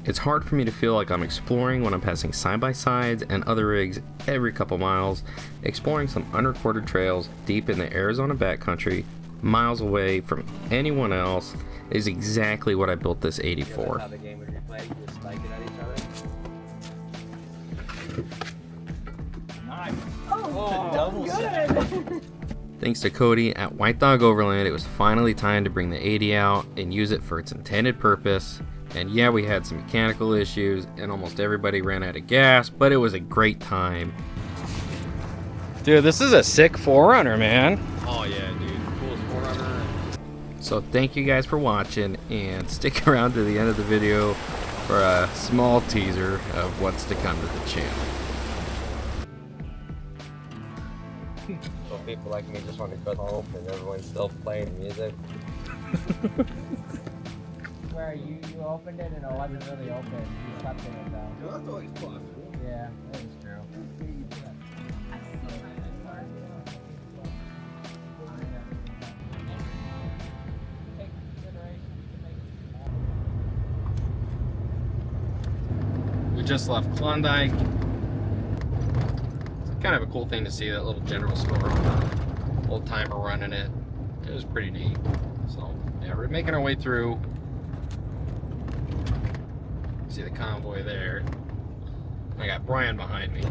It's hard for me to feel like I'm exploring when I'm passing side-by-sides and other rigs every couple miles, exploring some unrecorded trails deep in the Arizona backcountry, miles away from anyone else, is exactly what I built this 80 for. How the game would be played, you just spike it at each other. Nice. Oh, double set. Thanks to Cody at White Dog Overland, it was finally time to bring the 80 out and use it for its intended purpose. And yeah, we had some mechanical issues and almost everybody ran out of gas, but it was a great time. Dude, this is a sick 4Runner, man. Oh yeah, dude. Coolest 4Runner. So thank you guys for watching, and stick around to the end of the video for a small teaser of what's to come to the channel. So people like me just want to go home and everyone's still playing music. Where you opened it and it wasn't really open. You slept in it though. Well, that's always possible. Yeah, that is true. We just left Klondike. It's kind of a cool thing to see that little general store with the old timer running it. It was pretty neat. So yeah, we're making our way through. See the convoy there. I got Brian behind me.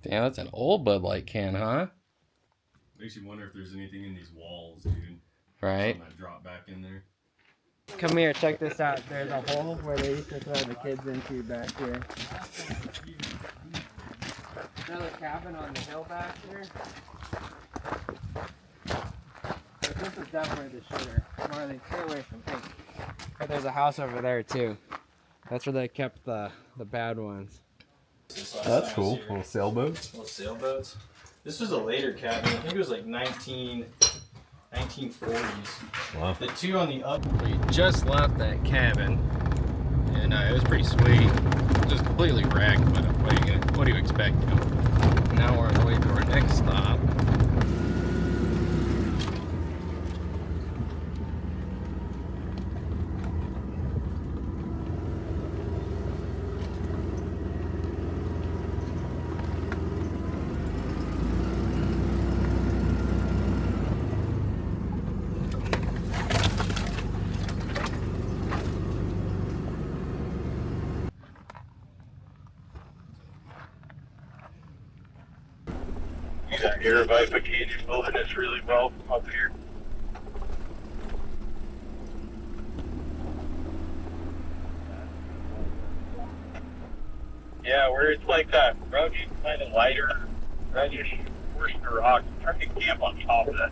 Damn, that's an old Bud Light can, huh? Makes you wonder if there's anything in these walls, dude. Right. Something that drop back in there. Come here, check this out. There's a hole where they used to throw the kids into back here. Another cabin on the hill back here. But this is definitely the shitter. Marley, stay away from me. But there's a house over there too. That's where they kept the bad ones. That's cool. Little sailboats. Little sailboats. This was a later cabin. I think it was like 1940s. Wow. The two on the up. We just left that cabin, and it was pretty sweet. Just completely wrecked, but what do you expect? You know? Now we're on the way to our next stop. That air vivification building is really well up here. Yeah, where it's like that rugged, kind of lighter, reddish, Worcester rock. I'm trying to camp on top of that.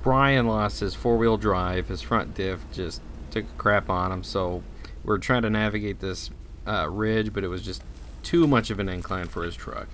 Brian lost his four-wheel drive. His front diff just took a crap on him, so we're trying to navigate this ridge, but it was just too much of an incline for his truck.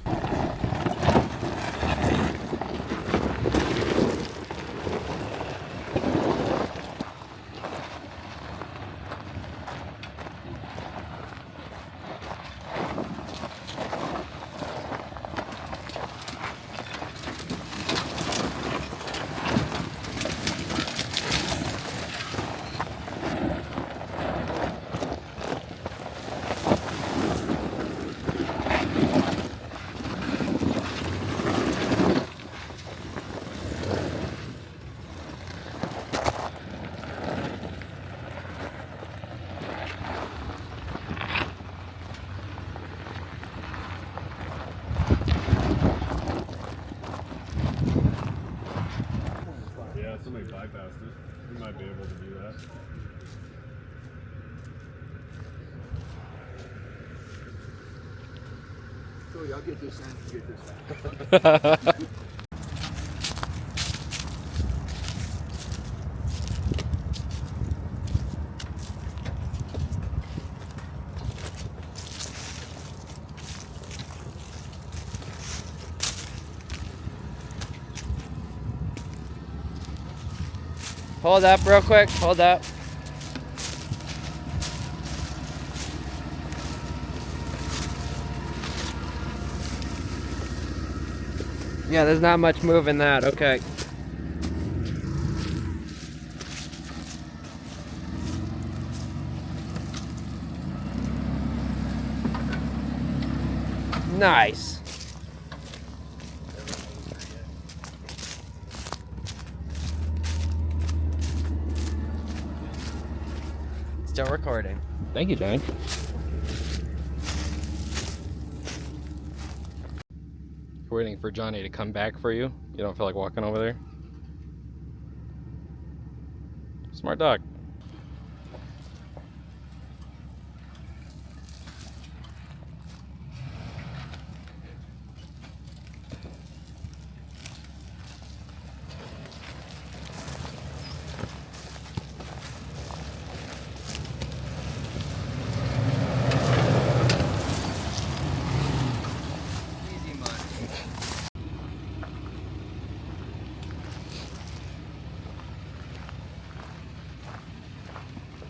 somebody bypassed it. We might be able to do that. Cody, I'll get this end, you get this end. Hold up real quick, hold up. Yeah, there's not much move in that, okay. Nice. Still recording. Thank you, Johnny. You're waiting for Johnny to come back for you. You don't feel like walking over there? Smart dog.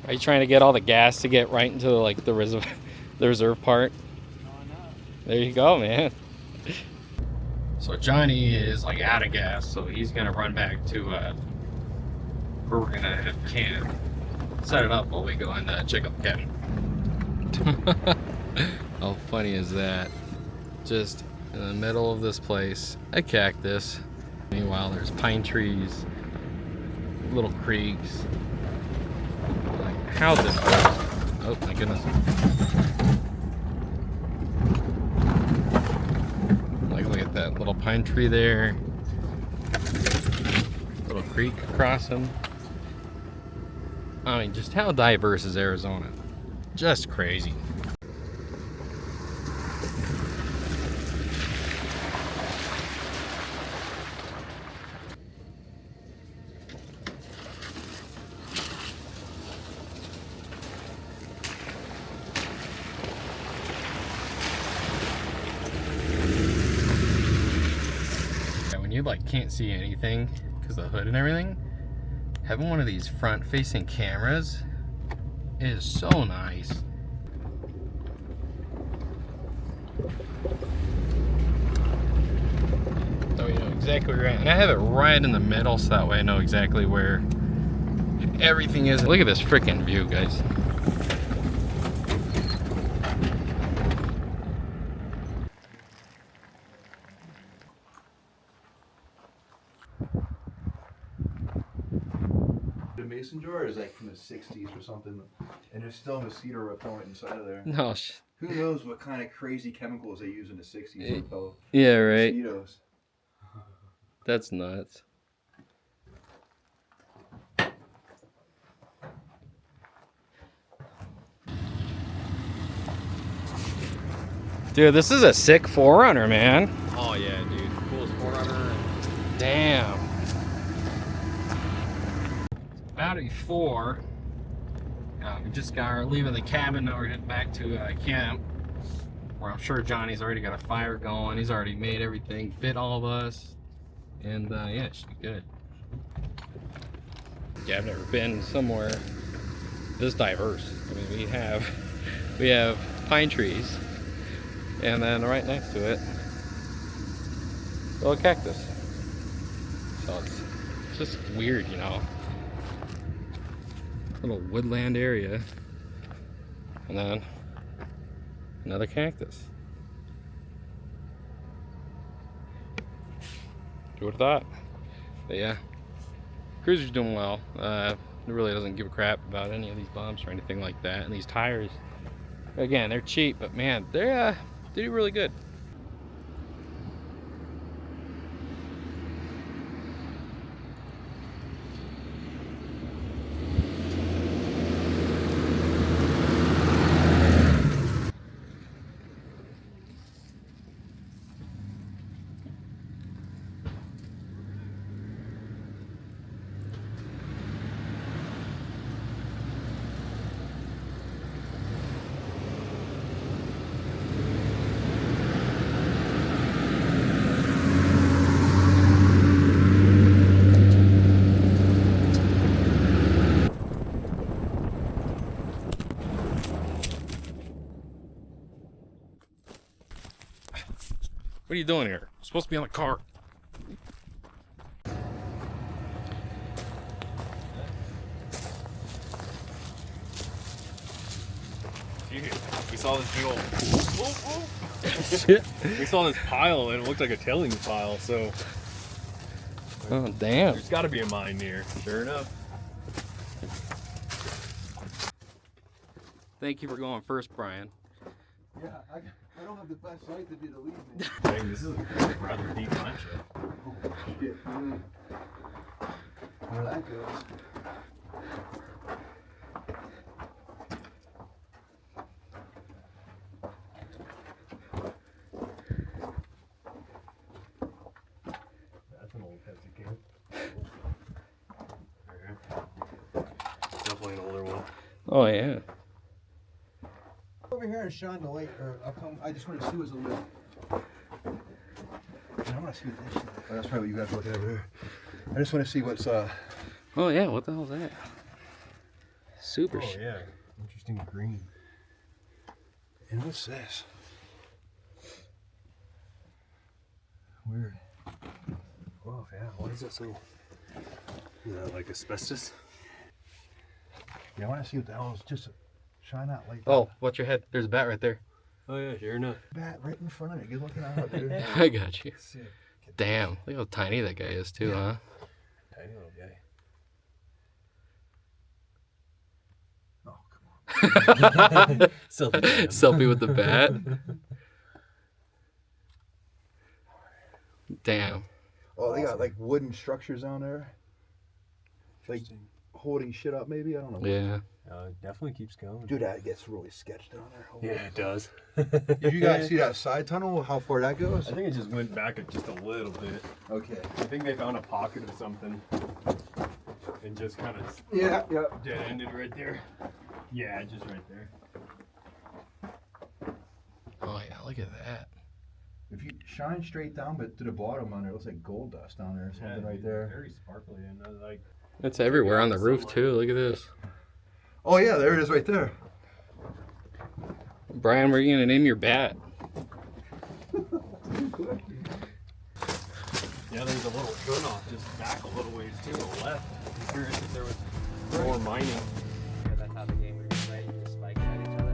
Are you trying to get all the gas to get right into like the reserve part? There you go, man. So Johnny is like out of gas, so he's gonna run back to where we're gonna have camp. Set it up while we go and check out the cabin. How funny is that? Just in the middle of this place, a cactus. Meanwhile, there's pine trees, little creeks. How's this work? Oh my goodness. Like, look at that little pine tree there. Little creek crossing. I mean, just how diverse is Arizona? Just crazy. You like can't see anything because of the hood and everything. Having one of these front facing cameras is so nice. So you know exactly where you're at. And I have it right in the middle so that way I know exactly where everything is. Look at this freaking view, guys. Mason jar is like from the 60s or something, and there's still mosquito repellent inside of there. No, Who knows what kind of crazy chemicals they use in the 60s to repel yeah, right. mosquitoes. That's nuts. Dude, this is a sick 4Runner, man. Oh yeah, dude. Coolest 4Runner. Damn. About before, we just got leaving the cabin. Now we're heading back to camp, where I'm sure Johnny's already got a fire going. He's already made everything fit all of us, and yeah, it should be good. Yeah, I've never been somewhere this diverse. I mean, we have pine trees, and then right next to it, a little cactus. So it's just weird, you know. Little woodland area, and then another cactus. Who would have thought? But yeah, cruiser's doing well. It really doesn't give a crap about any of these bumps or anything like that. And these tires, again, they're cheap, but man, they do really good. are you doing here? You're supposed to be on the car. We saw this big old. We saw this pile and it looked like a tailings pile, so Oh, damn. there's got to be a mine near. Sure enough. Thank you for going first, Brian. Yeah, I don't have the best sight to be the lead man. Dang, this is a rather deep mine shaft. Oh, shit. Where that goes. That's an old Pepsi can. Definitely an older one. Oh, yeah. Over here and shine the light, or I'll come. I just want to see what's a lid. I want to see what this shit is. Oh, that's probably what you guys are looking over here. I just want to see what's Oh, yeah. What the hell's that? Super Oh yeah, interesting green. And what's this? Weird. Oh yeah, what is that so? Is that like asbestos? Yeah, I want to see what the hell is. Just shine that light. Oh, watch your head. There's a bat right there. Oh yeah, sure enough. Bat right in front of me. Good looking out, dude. I got you. Sick. Damn. Look how tiny that guy is, too, huh? Tiny little guy. Oh, come on. Selfie with the bat. Damn. Oh, they got like wooden structures on there. Like holding shit up, maybe? I don't know. Yeah. It definitely keeps going. Dude, that gets really sketched down there. Holy Yeah, it does. Did you guys see that side tunnel? How far that goes? I think it just went back just a little bit. Okay. I think they found a pocket of something and just kind of Yeah, yeah. dead ended right there. Yeah, just right there. Oh, yeah. Look at that. If you shine straight down, but to the bottom on there, it looks like gold dust down there or something right there. Very sparkly and like. It's everywhere on the roof, too. Look at this. Oh, yeah, there it is right there. Brian, where are you going to name your bat? Yeah, there's a little turnoff just back a little ways to the left. I'm curious if there was more mining. Yeah, that's how the game was played. You just spike at each other.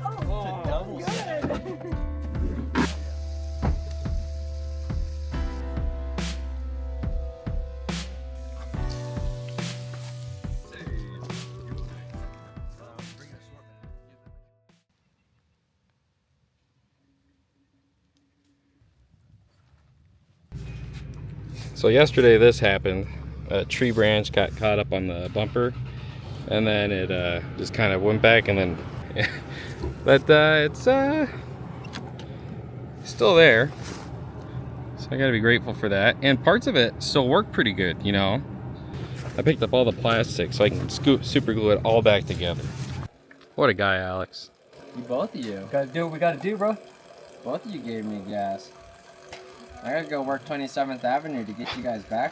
Oh, double set. So yesterday this happened. A tree branch got caught up on the bumper, and then it just kind of went back, and then but it's still there. So I gotta be grateful for that. And parts of it still work pretty good, you know. I picked up all the plastic so I can super glue it all back together. What a guy, Alex. Both of you. Gotta do what we gotta do, bro. Both of you gave me gas. I gotta go work 27th Avenue to get you guys back.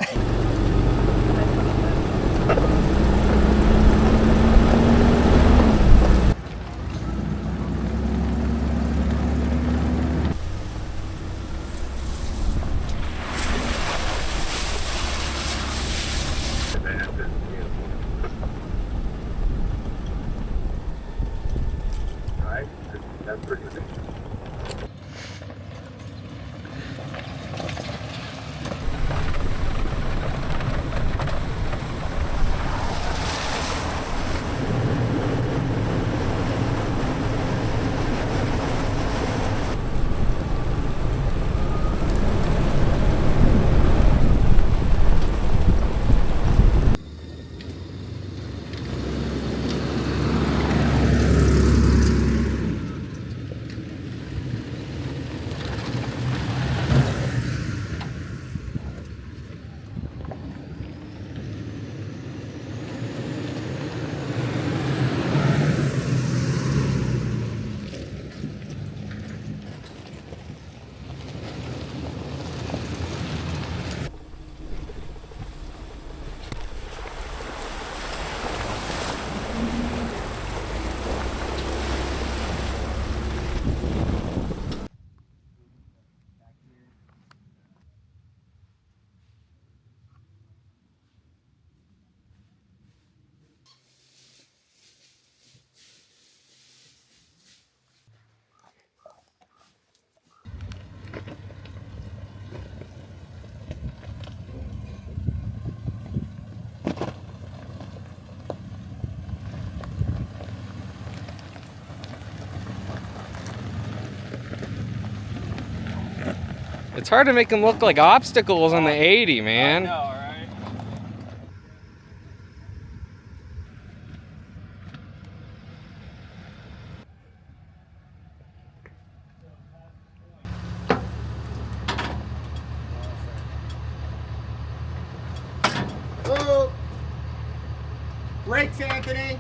Right? That's pretty good. It's hard to make them look like obstacles on the 80, man. I know, right? Oh! Brakes, Anthony!